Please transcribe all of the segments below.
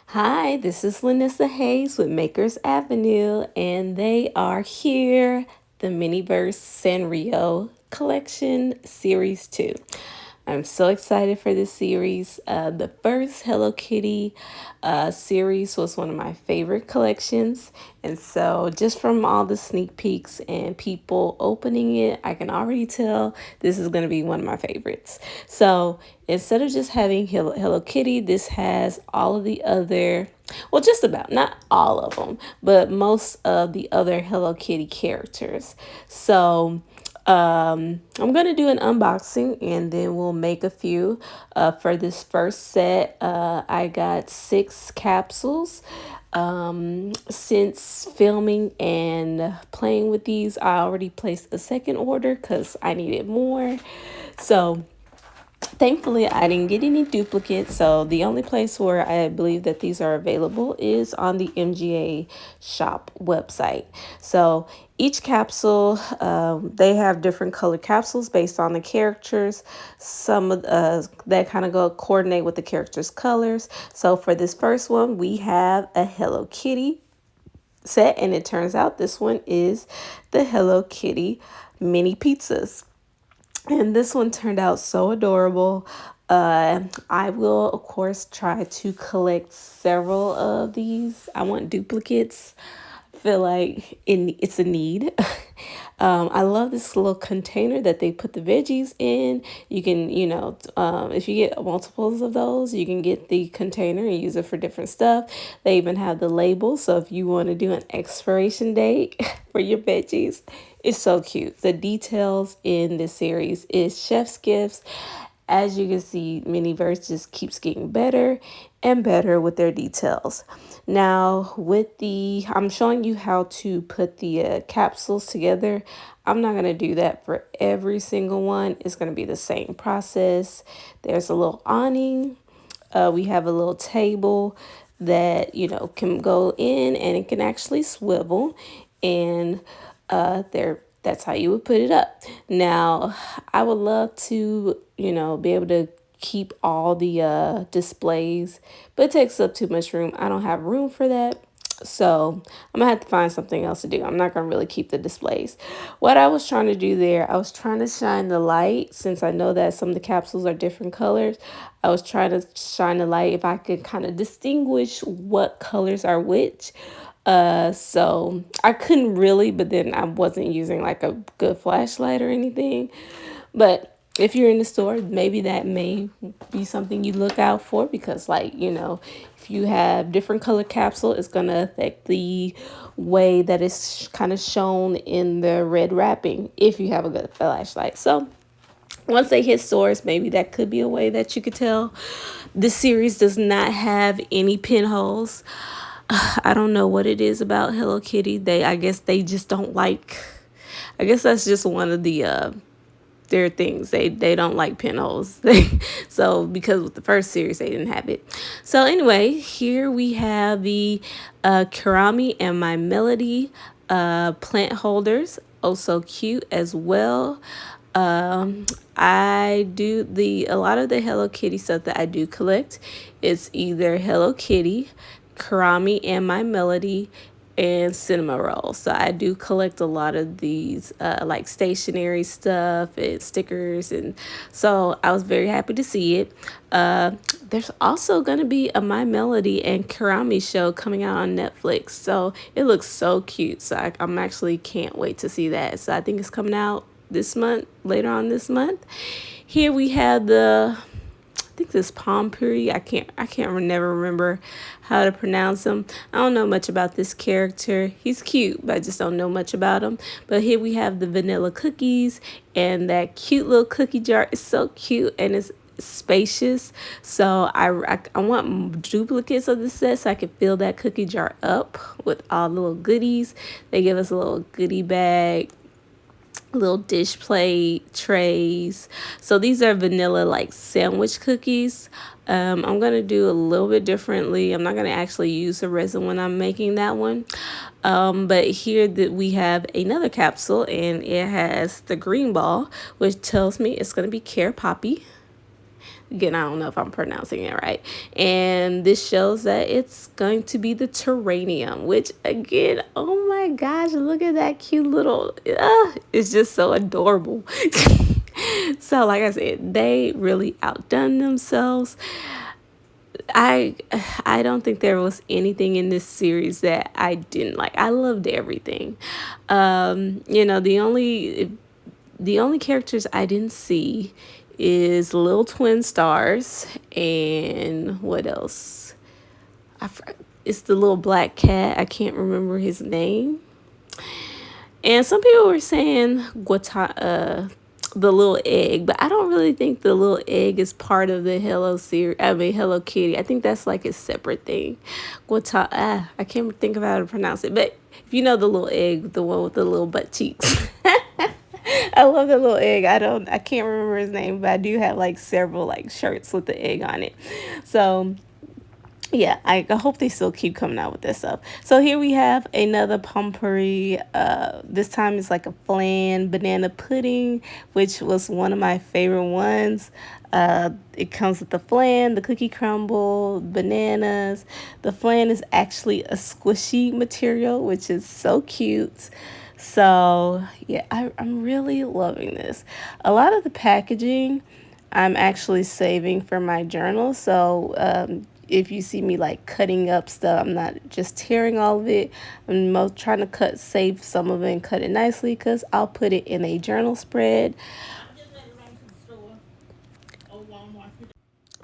Hi, this is Lynissa Hayes with Makers Avenue, and they are here, the Minivers Sanrio Collection Series 2. I'm so excited for this series. The first Hello Kitty series was one of my favorite collections, and so just from all the sneak peeks and people opening it, I can already tell this is going to be one of my favorites. So instead of just having Hello Kitty, this has all of the other, well, just about, not all of them, but most of the other Hello Kitty characters. So I'm going to do an unboxing and then we'll make a few. For this first set, I got 6 capsules. Since filming and playing with these, I already placed a second order because I needed more. So thankfully, I didn't get any duplicates, so the only place where I believe that these are available is on the MGA shop website. So each capsule, they have different color capsules based on the characters. Some of that kind of go coordinate with the characters' colors. So for this first one, we have a Hello Kitty set, and it turns out this one is the Hello Kitty mini pizzas. And this one turned out so adorable. I will, of course, try to collect several of these. I want duplicates. I feel like it's a need. I love this little container that they put the veggies in. You can, if you get multiples of those, you can get the container and use it for different stuff. They even have the label. So if you want to do an expiration date for your veggies, it's so cute. The details in this series is chef's gifts. As you can see, Miniverse just keeps getting better and better with their details. Now, I'm showing you how to put the capsules together. I'm not going to do that for every single one. It's going to be the same process. There's a little awning. We have a little table that, can go in and it can actually swivel. And that's how you would put it up. Now, I would love to, be able to keep all the displays, but it takes up too much room. I don't have room for that. So I'm gonna have to find something else to do. I'm not gonna really keep the displays. What I was trying to do there, I was trying to shine the light, since I know that some of the capsules are different colors. I was trying to shine the light if I could kind of distinguish what colors are which. So I couldn't really, but then I wasn't using like a good flashlight or anything. But if you're in the store, maybe that may be something you look out for, because if you have different color capsule, it's going to affect the way that it's kind of shown in the red wrapping if you have a good flashlight. So once they hit stores, maybe that could be a way that you could tell. This series does not have any pinholes. I don't know what it is about Hello Kitty. I guess they just don't like. I guess that's just one of the their things. They don't like pinholes. So because with the first series they didn't have it. So anyway, here we have the Karami and My Melody plant holders. Oh, so cute as well. I do a lot of the Hello Kitty stuff that I do collect. It's either Hello Kitty, Karami and My Melody, and Cinnamaroll. So I do collect a lot of these like stationery stuff and stickers, and so I was very happy to see it. There's also going to be a My Melody and Karami show coming out on Netflix, so it looks so cute. So I'm actually can't wait to see that. So I think it's coming out this month, later on this month. Here we have I think this palm puree. Never remember how to pronounce him. I don't know much about this character. He's cute, but I just don't know much about him. But here we have the vanilla cookies, and that cute little cookie jar is so cute and it's spacious. So I want duplicates of the set so I can fill that cookie jar up with all the little goodies. They give us a little goodie bag, little dish plate trays. So these are vanilla like sandwich cookies. I'm gonna do a little bit differently. I'm not gonna actually use the resin when I'm making that one. But here that we have another capsule, and it has the green ball, which tells me it's gonna be Care Poppy. Again, I don't know if I'm pronouncing it right. And this shows that it's going to be the Terranium, which again, oh my gosh, look at that cute little, it's just so adorable. So like I said, they really outdone themselves. I I don't think there was anything in this series that I didn't like. I loved everything. The only characters I didn't see is Little Twin Stars and what else? It's the little black cat. I can't remember his name. And some people were saying the little egg, but I don't really think the little egg is part of the Hello series. I mean, Hello Kitty. I think that's like a separate thing. I can't think of how to pronounce it, but if you know the little egg, the one with the little butt cheeks. I love the little egg. I can't remember his name, but I do have like several like shirts with the egg on it. So yeah, I hope they still keep coming out with this stuff. So here we have another Pompery. This time it's like a flan banana pudding, which was one of my favorite ones. It comes with the flan, the cookie crumble, bananas. The flan is actually a squishy material, which is so cute. So yeah, I'm really loving this. A lot of the packaging I'm actually saving for my journal. So if you see me like cutting up stuff, I'm not just tearing all of it. I'm trying to save some of it and cut it nicely because I'll put it in a journal spread.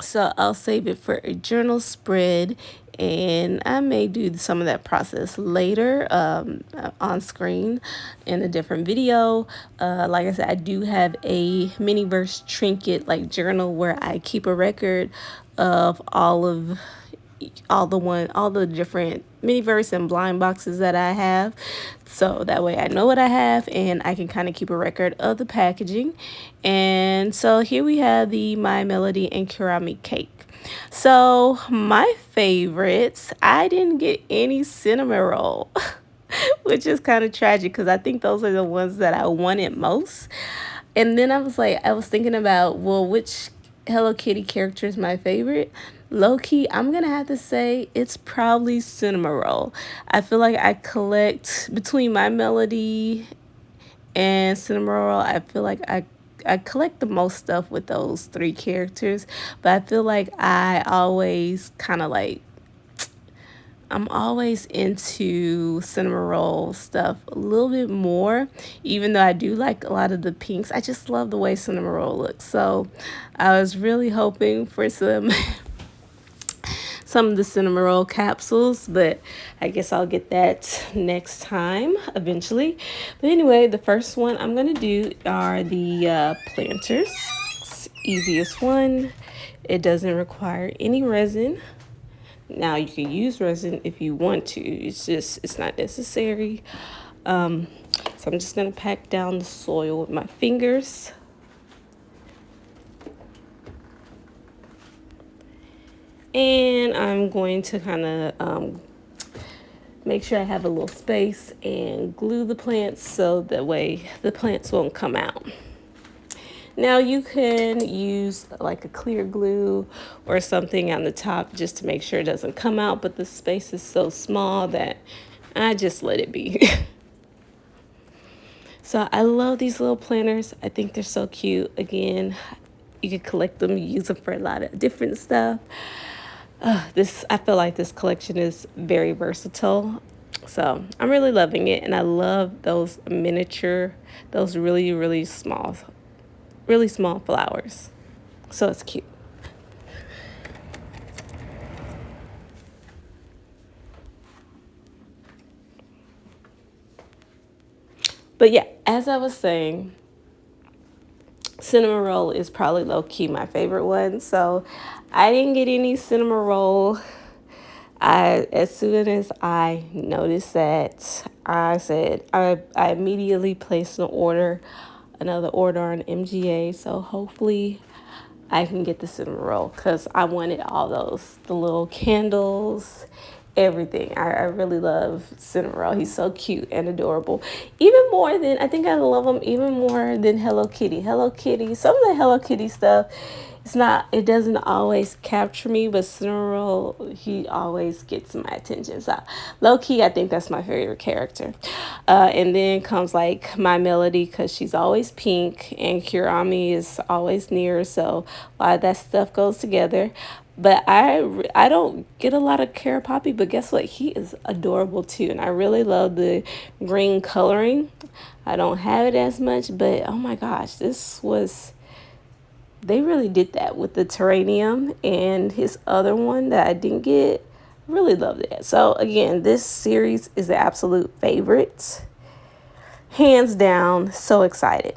So I'll save it for a journal spread, and I may do some of that process later on screen in a different video. Like I said, I do have a Minivers trinket like journal where I keep a record of all the different Miniverse and blind boxes that I have, so that way I know what I have and I can kind of keep a record of the packaging. And so here we have the My Melody and Ceramic Cake. So my favorites, I didn't get any Cinnamaroll, which is kind of tragic because I think those are the ones that I wanted most. And then I was thinking about, well, which Hello Kitty character is my favorite? Low key, I'm gonna have to say it's probably Cinnamaroll. I feel like I collect between My Melody and Cinnamaroll. I feel like I collect the most stuff with those three characters, but I feel like I'm always into Cinnamaroll stuff a little bit more, even though I do like a lot of the pinks. I just love the way Cinnamaroll looks. So I was really hoping for some of the Cinnamaroll capsules, but I guess I'll get that next time eventually. But anyway, the first one I'm gonna do are the planters. It's the easiest one. It doesn't require any resin. Now you can use resin if you want to. It's not necessary. So I'm just gonna pack down the soil with my fingers. And I'm going to kind of make sure I have a little space and glue the plants so that way the plants won't come out. Now you can use like a clear glue or something on the top just to make sure it doesn't come out, but the space is so small that I just let it be. So I love these little planters. I think they're so cute. Again, you can collect them, use them for a lot of different stuff. I feel like this collection is very versatile. So I'm really loving it, and I love those those really small flowers. So it's cute. But yeah, as I was saying, Cinnamaroll is probably low key my favorite one. So I didn't get any Cinnamaroll. As soon as I noticed that, I immediately placed another order on MGA. So hopefully I can get the Cinnamaroll because I wanted all the little candles, everything. I really love Cinnamaroll. He's so cute and adorable. I think I love him even more than Hello Kitty. Some of the Hello Kitty stuff it doesn't always capture me, but Cinnamaroll, he always gets my attention. So low key, I think that's my favorite character. And then comes like My Melody, because she's always pink, and Kurami is always near, so a lot of that stuff goes together. But I don't get a lot of Cara Poppy, but guess what? He is adorable too, and I really love the green coloring. I don't have it as much, but oh my gosh, they really did that with the Terranium and his other one that I didn't get. Really loved it. So again, this series is the absolute favorite. Hands down, so excited.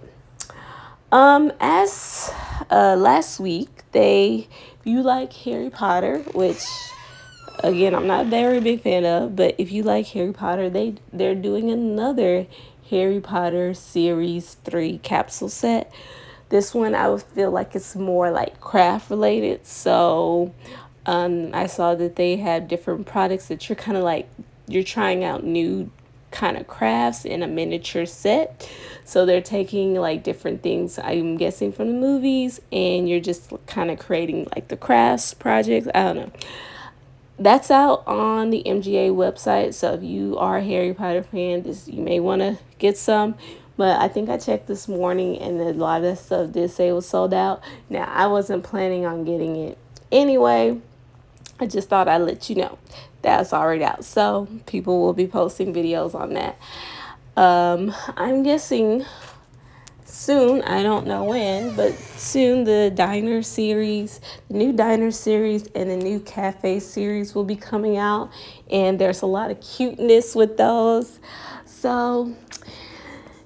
As last week, if you like Harry Potter, which again I'm not a very big fan of, but if you like Harry Potter, they're doing another Harry Potter series 3 capsule set. This one I would feel like it's more like craft related. So I saw that they have different products that you're kind of like you're trying out new kind of crafts in a miniature set. So they're taking like different things, I'm guessing, from the movies, and you're just kind of creating like the crafts projects. I don't know. That's out on the MGA website. So if you are a Harry Potter fan, you may want to get some. But I think I checked this morning, and a lot of that stuff did say it was sold out. Now, I wasn't planning on getting it anyway. I just thought I'd let you know that's already out. So people will be posting videos on that. I'm guessing soon, I don't know when, but soon the new diner series and the new cafe series will be coming out, and there's a lot of cuteness with those. So,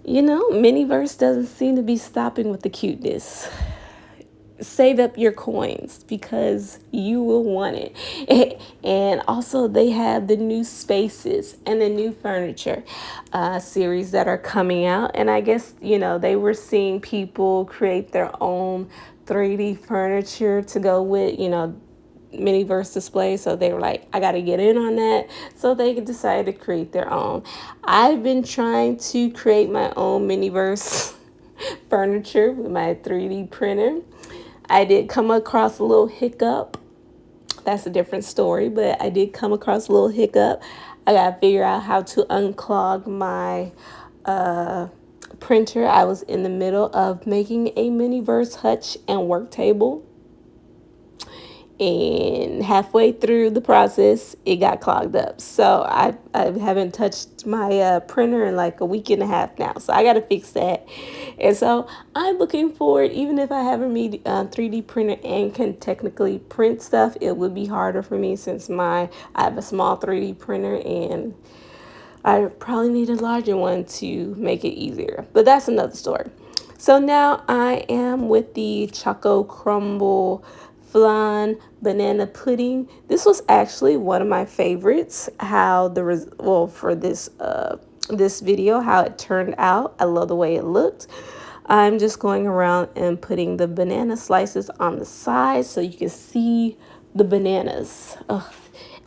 Miniverse doesn't seem to be stopping with the cuteness. Save up your coins because you will want it. And also they have the new spaces and the new furniture series that are coming out, and I guess they were seeing people create their own 3D furniture to go with Miniverse display. So they were like, I got to get in on that. So they decided to create their own. I've been trying to create my own Miniverse furniture with my 3D printer. I did come across a little hiccup. That's a different story, but I did come across a little hiccup. I got to figure out how to unclog my printer. I was in the middle of making a Miniverse hutch and work table, and halfway through the process it got clogged up. So I haven't touched my printer in like a week and a half now, so I got to fix that. And so I'm looking forward, even if I have a 3D printer and can technically print stuff, it would be harder for me since I have a small 3D printer, and I probably need a larger one to make it easier, but that's another story. So now I am with the Choco Crumble flan banana pudding. This was actually one of my favorites. How for this video, how it turned out. I love the way it looked. I'm just going around and putting the banana slices on the side so you can see the bananas. Ugh.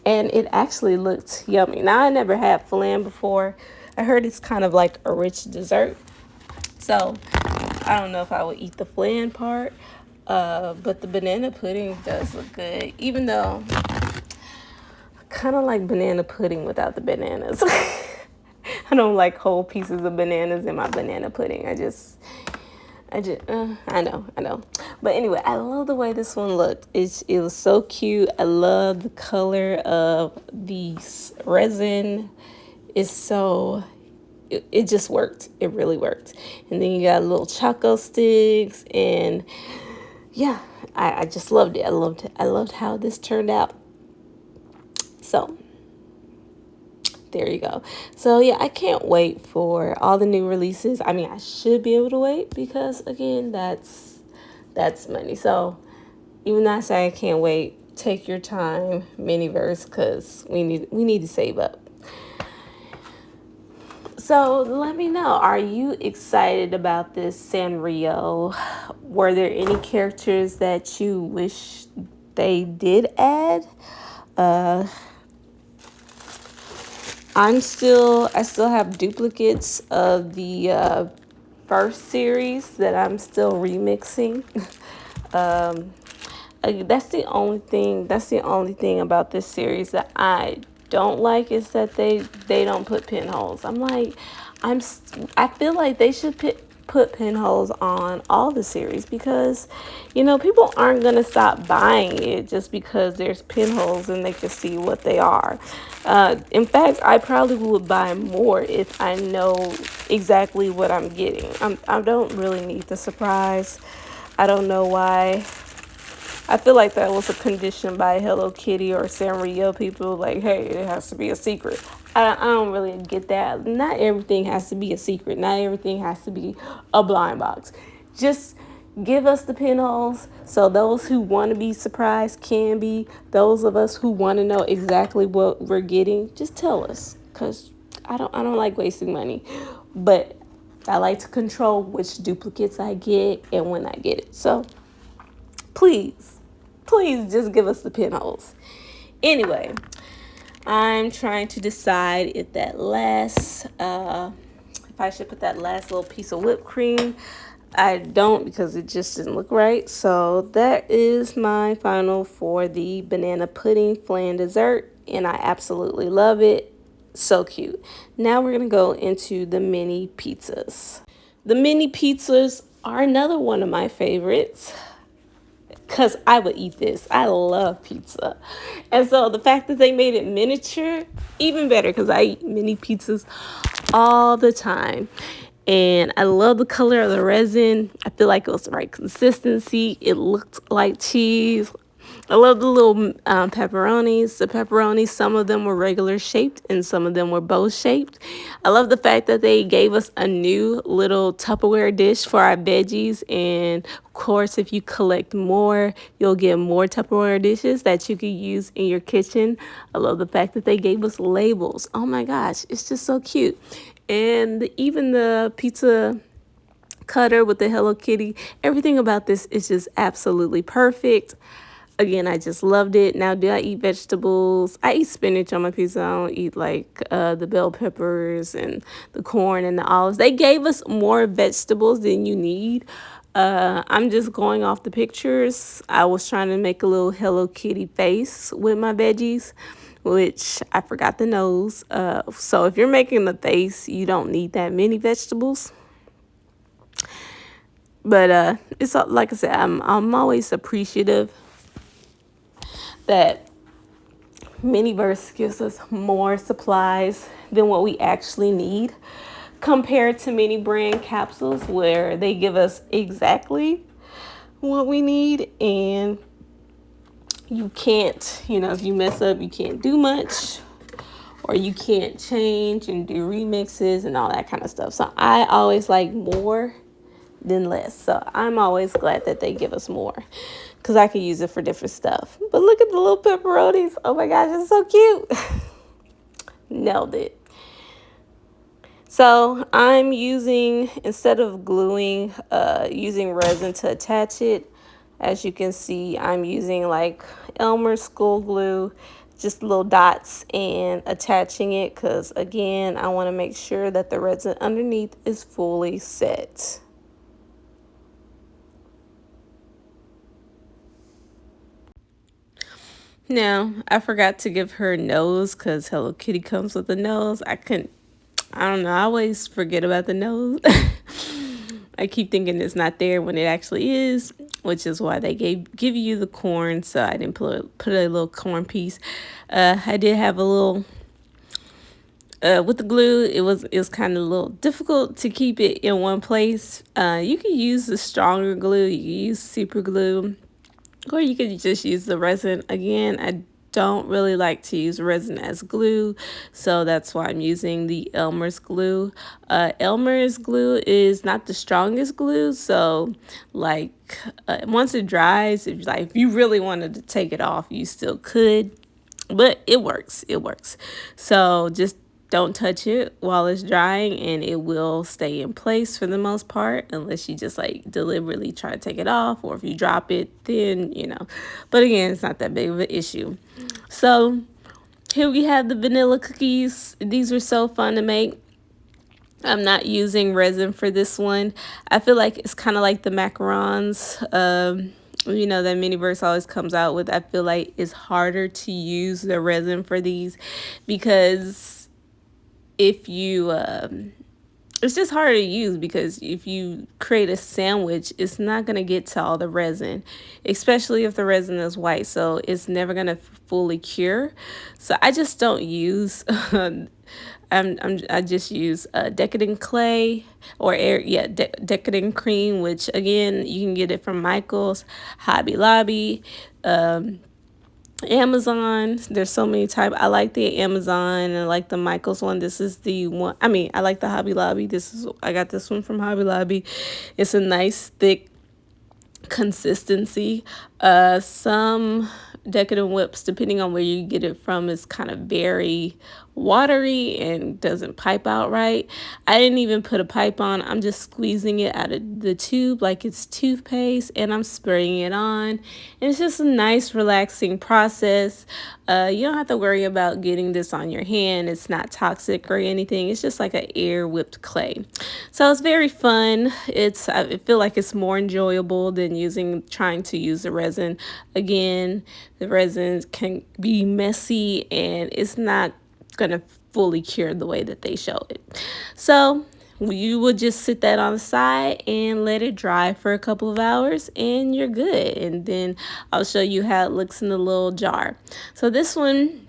And it actually looked yummy. Now, I never had flan before. I heard it's kind of like a rich dessert. So I don't know if I would eat the flan part. But the banana pudding does look good, even though I kind of like banana pudding without the bananas. I don't like whole pieces of bananas in my banana pudding. I know. But anyway, I love the way this one looked. It was so cute. I love the color of the resin. It just worked. It really worked. And then you got little choco sticks, and yeah, I just loved it. I loved how this turned out. So there you go. So yeah, I can't wait for all the new releases. I mean, I should be able to wait because again, that's money. So even though I say I can't wait, take your time, Miniverse, because we need to save up. So let me know, are you excited about this Sanrio? Were there any characters that you wish they did add? I still have duplicates of the first series that I'm still remixing. That's the only thing. That's the only thing about this series that I don't like, is that they don't put pinholes. I'm like, I feel like they should put pinholes on all the series, because people aren't gonna stop buying it just because there's pinholes and they can see what they are. In fact, I probably would buy more if I know exactly what I'm getting. I don't really need the surprise. I don't know why. I feel like that was a condition by Hello Kitty or Sanrio people. Like, hey, it has to be a secret. I don't really get that. Not everything has to be a secret. Not everything has to be a blind box. Just give us the pinholes, so those who want to be surprised can be. Those of us who want to know exactly what we're getting, just tell us. Cause I don't like wasting money, but I like to control which duplicates I get and when I get it. So please just give us the pinholes. Anyway, I'm trying to decide if if I should put that last little piece of whipped cream. I don't, because it just didn't look right. So that is my final for the banana pudding flan dessert, and I absolutely love it. So cute. Now we're gonna go into the mini pizzas. The mini pizzas are another one of my favorites, because I would eat this. I love pizza. And so the fact that they made it miniature, even better, because I eat mini pizzas all the time. And I love the color of the resin. I feel like it was the right consistency. It looked like cheese. I love the little pepperonis. The pepperonis, some of them were regular shaped and some of them were bow shaped. I love the fact that they gave us a new little Tupperware dish for our veggies. And of course, if you collect more, you'll get more Tupperware dishes that you can use in your kitchen. I love the fact that they gave us labels. Oh my gosh, it's just so cute. And even the pizza cutter with the Hello Kitty, everything about this is just absolutely perfect. Again, I just loved it. Now, do I eat vegetables? I eat spinach on my pizza. I don't eat like the bell peppers and the corn and the olives. They gave us more vegetables than you need. I'm just going off the pictures. I was trying to make a little Hello Kitty face with my veggies, which I forgot the nose. So if you're making the face, you don't need that many vegetables. But it's like I said, I'm always appreciative that Minivers gives us more supplies than what we actually need, compared to many brand capsules where they give us exactly what we need, and you can't, if you mess up, you can't do much, or you can't change and do remixes and all that kind of stuff. So I always like more than less. So I'm always glad that they give us more, because I could use it for different stuff. But look at the little pepperonis. Oh my gosh, it's so cute. Nailed it. So I'm using, instead of gluing, using resin to attach it. As you can see, I'm using like Elmer's school glue, just little dots, and attaching it, because again, I want to make sure that the resin underneath is fully set. Now, I forgot to give her a nose, because Hello Kitty comes with a nose. I don't know, I always forget about the nose. I keep thinking it's not there when it actually is, which is why they give you the corn, so I didn't put a little corn piece. I did have a little, with the glue, it was kind of a little difficult to keep it in one place. You can use the stronger glue, you can use super glue, or you could just use the resin. Again, I don't really like to use resin as glue, so that's why I'm using the Elmer's glue. Elmer's glue is not the strongest glue, so like once it dries, if you really wanted to take it off, you still could, but it works. So just don't touch it while it's drying, and it will stay in place for the most part, unless you just like deliberately try to take it off, or if you drop it, then but again, it's not that big of an issue. So here we have the vanilla cookies. These were so fun to make. I'm not using resin for this one. I feel like it's kind of like the macarons. you know, that Miniverse always comes out with, I feel like it's harder to use the resin for these because if you it's just harder to use because if you create a sandwich, it's not going to get to all the resin, especially if the resin is white. So it's never going to fully cure. So I just don't use, I just use decadent clay or air, yeah, decadent cream, which again, you can get it from Michael's, Hobby Lobby, Amazon. There's so many types. I like the Amazon and I like the Michaels one. This is the one. I mean, I like the Hobby Lobby. I got this one from Hobby Lobby. It's a nice thick consistency. Some decadent whips, depending on where you get it from, is kind of very watery and doesn't pipe out right. I didn't even put a pipe on. I'm just squeezing it out of the tube like it's toothpaste and I'm spraying it on. And it's just a nice relaxing process. You don't have to worry about getting this on your hand. It's not toxic or anything. It's just like an air whipped clay. So it's very fun. I feel like it's more enjoyable than trying to use the resin. Again, the resin can be messy and it's not gonna fully cure the way that they show it. So you will just sit that on the side and let it dry for a couple of hours and you're good. And then I'll show you how it looks in the little jar. So this one,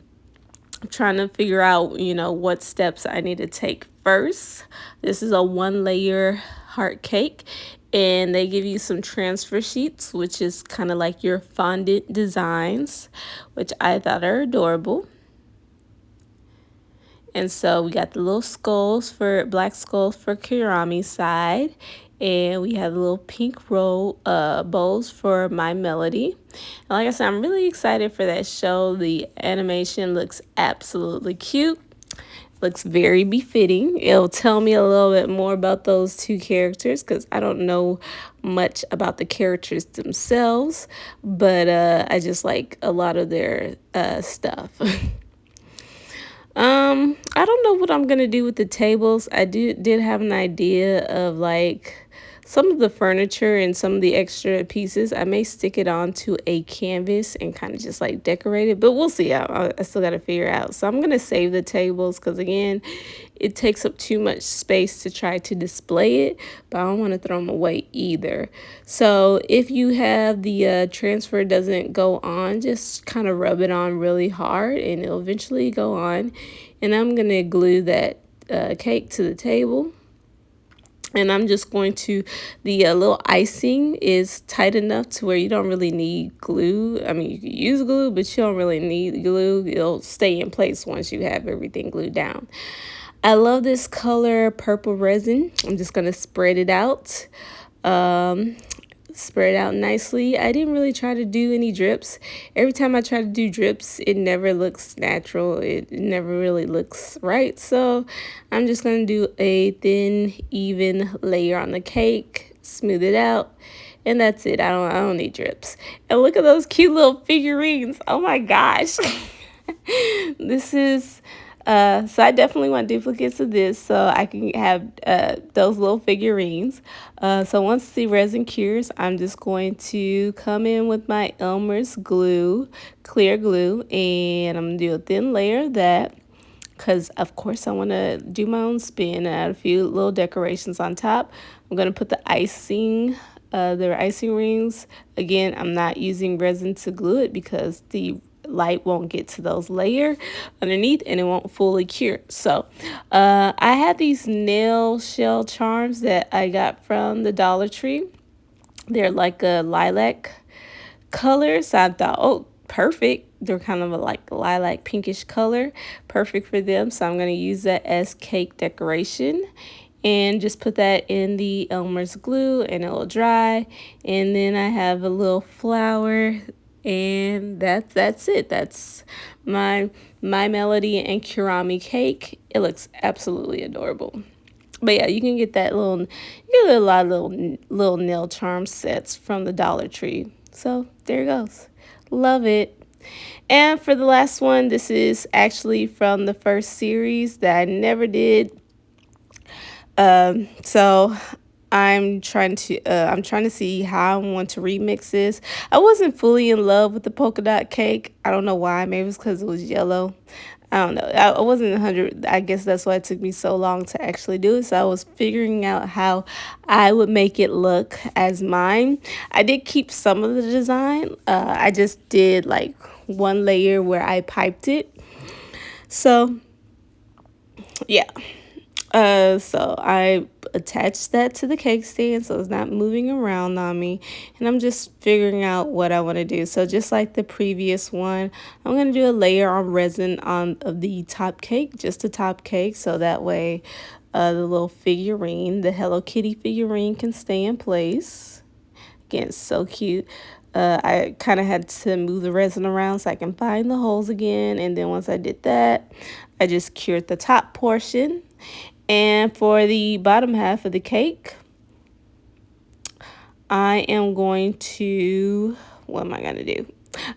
I'm trying to figure out, you know, what steps I need to take first. This is a 1-layer heart cake and they give you some transfer sheets, which is kind of like your fondant designs, which I thought are adorable. And so we got the little black skulls for Kirami's side. And we have the little pink bows for My Melody. And like I said, I'm really excited for that show. The animation looks absolutely cute. Looks very befitting. It'll tell me a little bit more about those two characters because I don't know much about the characters themselves. But I just like a lot of their stuff. I don't know what I'm gonna do with the tables. I did have an idea of like some of the furniture and some of the extra pieces. I may stick it onto a canvas and kind of just like decorate it, but we'll see. I still gotta figure out. So I'm gonna save the tables because again, it takes up too much space to try to display it, but I don't want to throw them away either. So if you have the transfer doesn't go on, just kind of rub it on really hard and it'll eventually go on. And I'm going to glue that cake to the table. And I'm just going to, the little icing is tight enough to where you don't really need glue. I mean, you can use glue, but you don't really need glue. It'll stay in place once you have everything glued down. I love this color purple resin. I'm just going to spread it out. Spread it out nicely. I didn't really try to do any drips. Every time I try to do drips, it never looks natural. It never really looks right. So I'm just going to do a thin, even layer on the cake, smooth it out, and that's it. I don't need drips. And look at those cute little figurines. Oh my gosh. This is so I definitely want duplicates of this so I can have those little figurines. So once the resin cures, I'm just going to come in with my Elmer's glue, clear glue, and I'm going to do a thin layer of that because, of course, I want to do my own spin and add a few little decorations on top. I'm going to put the icing rings. Again, I'm not using resin to glue it because the light won't get to those layers underneath and it won't fully cure. So I had these nail shell charms that I got from the Dollar Tree. They're like a lilac color, so I thought, oh, perfect. They're kind of a like lilac pinkish color, perfect for them. So I'm going to use that as cake decoration and just put that in the Elmer's glue and it will dry. And then I have a little flower and that's it. That's my Melody and Kurami cake. It looks absolutely adorable. But yeah, you can get you get a lot of little nail charm sets from the Dollar Tree. So there it goes. Love it. And for the last one, this is actually from the first series that I never did. So I'm trying to see how I want to remix this. I wasn't fully in love with the polka dot cake. I don't know why. Maybe it's because it was yellow. I don't know. I wasn't 100. I guess that's why it took me so long to actually do it. So I was figuring out how I would make it look as mine. I did keep some of the design. I just did like one layer where I piped it. So yeah. So I attached that to the cake stand so it's not moving around on me. And I'm just figuring out what I want to do. So just like the previous one, I'm going to do a layer on resin on of the top cake, just the top cake. So that way the little figurine, the Hello Kitty figurine can stay in place. Again, it's so cute. I kind of had to move the resin around so I can find the holes again. And then once I did that, I just cured the top portion. And for the bottom half of the cake, I am going to, what am I going to do?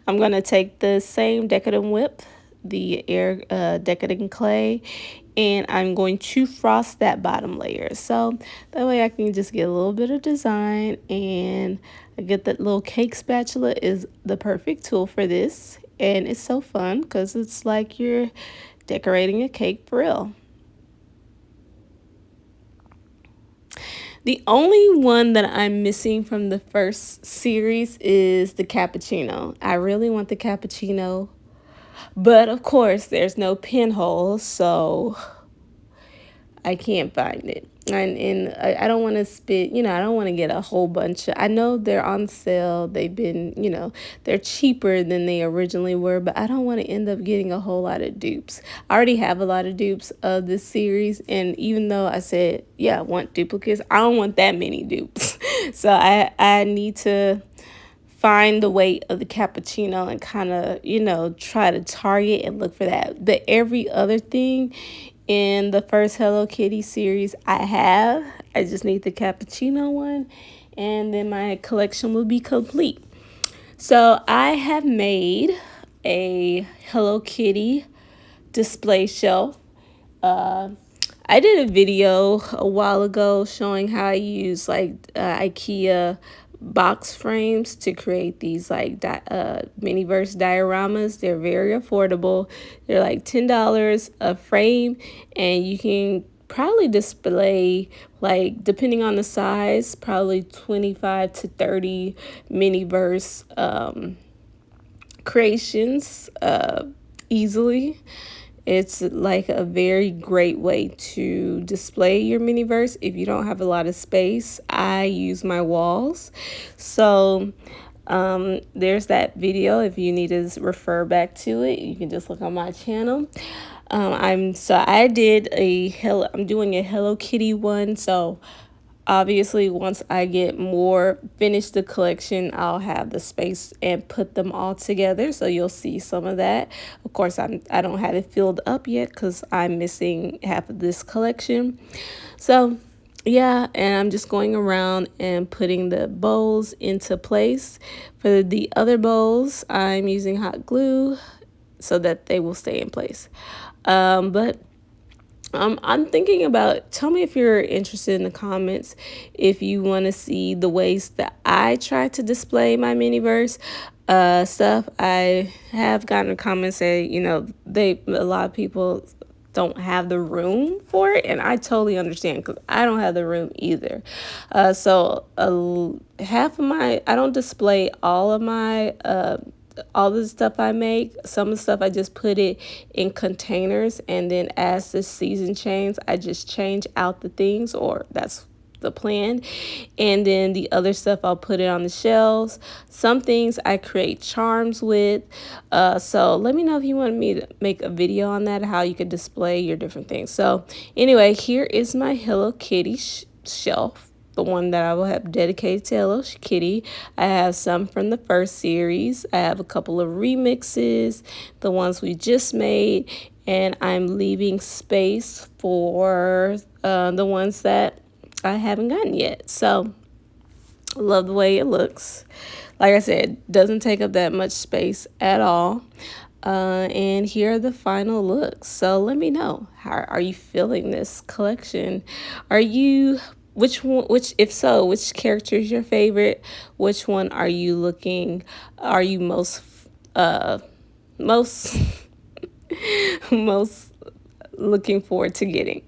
I'm going to take the same decadent whip, the air decadent clay, and I'm going to frost that bottom layer. So that way I can just get a little bit of design, and I get that little cake spatula is the perfect tool for this. And it's so fun because it's like you're decorating a cake for real. The only one that I'm missing from the first series is the cappuccino. I really want the cappuccino, but of course there's no pinhole, so I can't find it. And I don't want to spit, I don't want to get a whole bunch of, I know they're on sale. They've been, they're cheaper than they originally were, but I don't want to end up getting a whole lot of dupes. I already have a lot of dupes of this series. And even though I said, yeah, I want duplicates, I don't want that many dupes. So I need to find the weight of the cappuccino and kind of, try to target and look for that. But every other thing in the first Hello Kitty series I just need the cappuccino one, and then my collection will be complete. So I have made a Hello Kitty display shelf. I did a video a while ago showing how I use like IKEA box frames to create these like Minivers dioramas. They're very affordable. They're like $10 a frame, and you can probably display, like, depending on the size, probably 25 to 30 Minivers creations easily. It's like a very great way to display your Miniverse if you don't have a lot of space. I use my walls. So there's that video. If you need to refer back to it, you can just look on my channel. I'm doing a Hello Kitty one. So obviously, once I get more, finish the collection, I'll have the space and put them all together. So you'll see some of that. Of course, I don't have it filled up yet because I'm missing half of this collection. So yeah, and I'm just going around and putting the bowls into place. For the other bowls, I'm using hot glue so that they will stay in place. But I'm thinking about, tell me if you're interested in the comments, if you want to see the ways that I try to display my Miniverse stuff. I have gotten a comment say, a lot of people don't have the room for it, and I totally understand because I don't have the room either. So I don't display all the stuff I make. Some of the stuff I just put it in containers, and then as the season changes, I just change out the things, or that's the plan. And then the other stuff, I'll put it on the shelves. Some things I create charms with. So let me know if you want me to make a video on that, how you could display your different things. So anyway, here is my Hello Kitty shelf, the one that I will have dedicated to Hello Kitty. I have some from the first series. I have a couple of remixes, the ones we just made, and I'm leaving space for the ones that I haven't gotten yet. So I love the way it looks. Like I said, doesn't take up that much space at all. And here are the final looks. So let me know, how are you feeling this collection? Are you which one, which, if so, which character is your favorite? Which one are you most most looking forward to getting?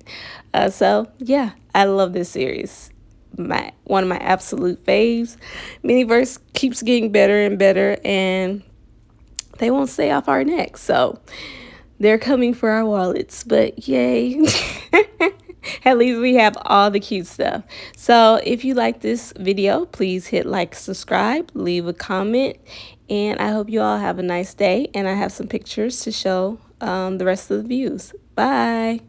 So yeah, I love this series. One of my absolute faves. Miniverse keeps getting better and better, and they won't stay off our necks. So they're coming for our wallets, but yay. At least we have all the cute stuff. So if you like this video, please hit like, subscribe, leave a comment, and I hope you all have a nice day. And I have some pictures to show the rest of the views. Bye.